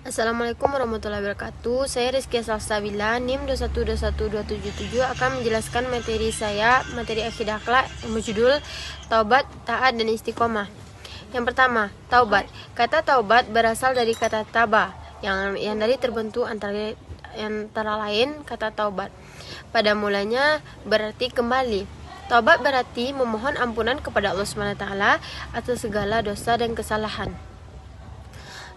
Assalamualaikum warahmatullahi wabarakatuh. Saya Rizky Salsabila, NIM 2121277 akan menjelaskan materi akidah akhlak yang berjudul Taubat, Taat, dan Istiqomah. Yang pertama, taubat. Kata taubat berasal dari kata taba, yang dari terbentuk antara lain kata taubat. Pada mulanya berarti kembali. Taubat berarti memohon ampunan kepada Allah SWT atas segala dosa dan kesalahan.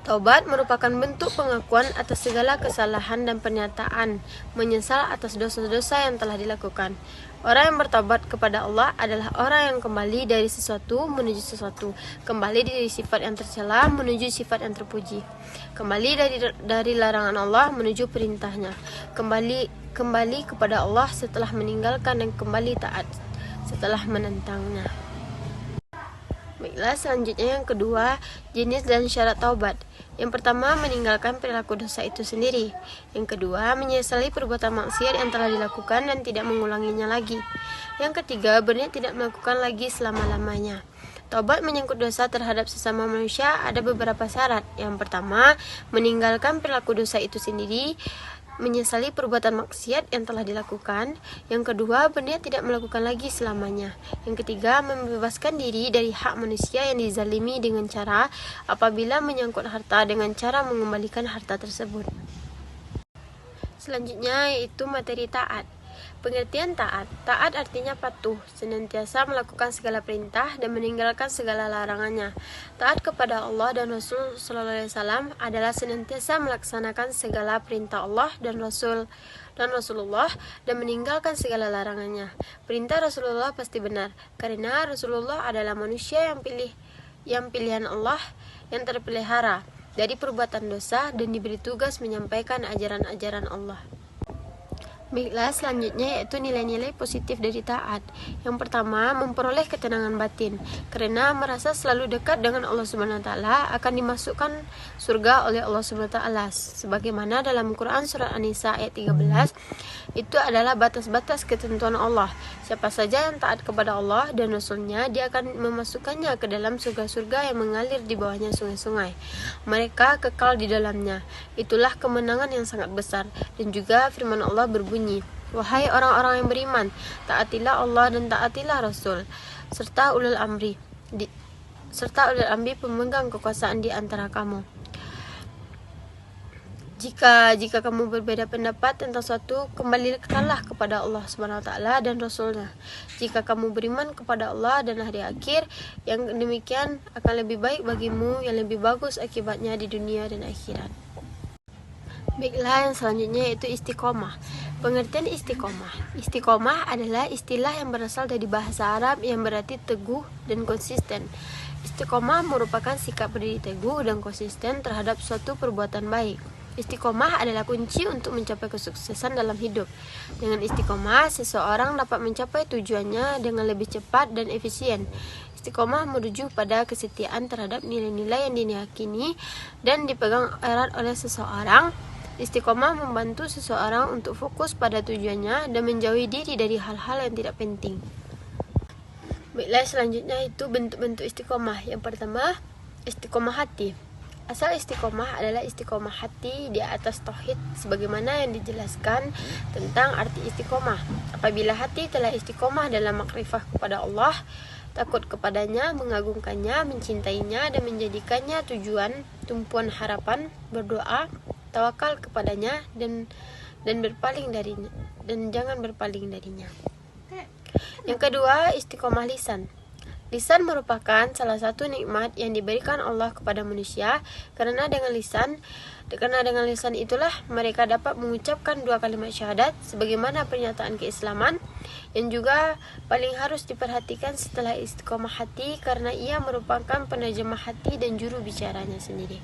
Taubat merupakan bentuk pengakuan atas segala kesalahan dan pernyataan menyesal atas dosa-dosa yang telah dilakukan. Orang yang bertaubat kepada Allah adalah orang yang kembali dari sesuatu menuju sesuatu, kembali dari sifat yang tercela menuju sifat yang terpuji, kembali dari larangan Allah menuju perintahnya, kembali kepada Allah setelah meninggalkan, dan kembali taat setelah menentangnya. Baiklah, selanjutnya yang kedua, jenis dan syarat taubat. Yang pertama, meninggalkan perilaku dosa itu sendiri. Yang kedua, menyesali perbuatan maksiat yang telah dilakukan dan tidak mengulanginya lagi. Yang ketiga, berniat tidak melakukan lagi selama-lamanya. Taubat menyangkut dosa terhadap sesama manusia ada beberapa syarat. Yang pertama, meninggalkan perilaku dosa itu sendiri, menyesali perbuatan maksiat yang telah dilakukan. Yang kedua, berniat tidak melakukan lagi selamanya. Yang ketiga, membebaskan diri dari hak manusia yang dizalimi dengan cara apabila menyangkut harta dengan cara mengembalikan harta tersebut. Selanjutnya yaitu materi taat. Pengertian taat. Taat artinya patuh, senantiasa melakukan segala perintah dan meninggalkan segala larangannya. Taat kepada Allah dan Rasul Sallallahu Alaihi Wasallam adalah senantiasa melaksanakan segala perintah Allah dan Rasulullah dan meninggalkan segala larangannya. Perintah Rasulullah pasti benar, karena Rasulullah adalah manusia yang pilihan Allah yang terpelihara dari perbuatan dosa dan diberi tugas menyampaikan ajaran-ajaran Allah. Baiklah, selanjutnya yaitu nilai-nilai positif dari taat. Yang pertama, memperoleh ketenangan batin, karena merasa selalu dekat dengan Allah SWT akan dimasukkan surga oleh Allah SWT. Sebagaimana dalam Quran surat An-Nisa ayat 13, itu adalah batas-batas ketentuan Allah. Siapa saja yang taat kepada Allah dan Rasulnya, dia akan memasukkannya ke dalam surga-surga yang mengalir di bawahnya sungai-sungai. Mereka kekal di dalamnya. Itulah kemenangan yang sangat besar. Dan juga firman Allah berbunyi, wahai orang-orang yang beriman, taatilah Allah dan taatilah Rasul, serta ulul amri pemegang kekuasaan di antara kamu. Jika kamu berbeda pendapat tentang suatu, kembalikanlah kepada Allah SWT dan Rasulnya. Jika kamu beriman kepada Allah dan hari akhir, yang demikian akan lebih baik bagimu, yang lebih bagus akibatnya di dunia dan akhirat. Baiklah, yang selanjutnya yaitu istiqomah. Pengertian istiqomah. Istiqomah adalah istilah yang berasal dari bahasa Arab yang berarti teguh dan konsisten. Istiqomah merupakan sikap berdiri teguh dan konsisten terhadap suatu perbuatan baik. Istiqomah adalah kunci untuk mencapai kesuksesan dalam hidup. Dengan istiqomah, seseorang dapat mencapai tujuannya dengan lebih cepat dan efisien. Istiqomah merujuk pada kesetiaan terhadap nilai-nilai yang diyakini dan dipegang erat oleh seseorang. Istiqomah membantu seseorang untuk fokus pada tujuannya dan menjauhi diri dari hal-hal yang tidak penting. Baiklah, selanjutnya itu bentuk-bentuk istiqomah. Yang pertama, istiqomah hati. Asal istiqomah adalah istiqomah hati di atas tauhid, sebagaimana yang dijelaskan tentang arti istiqomah. Apabila hati telah istiqomah dalam makrifah kepada Allah, takut kepadanya, mengagungkannya, mencintainya, dan menjadikannya tujuan, tumpuan harapan, berdoa, tawakal kepadanya, dan berpaling darinya, dan jangan berpaling darinya. Yang kedua, istiqomah lisan. Lisan merupakan salah satu nikmat yang diberikan Allah kepada manusia, karena dengan lisan itulah mereka dapat mengucapkan dua kalimat syahadat sebagaimana pernyataan keislaman, yang juga paling harus diperhatikan setelah istiqomah hati, karena ia merupakan penerjemah hati dan juru bicaranya sendiri.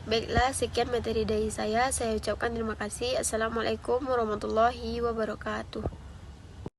Baiklah, sekian materi dari saya ucapkan terima kasih. Assalamualaikum warahmatullahi wabarakatuh.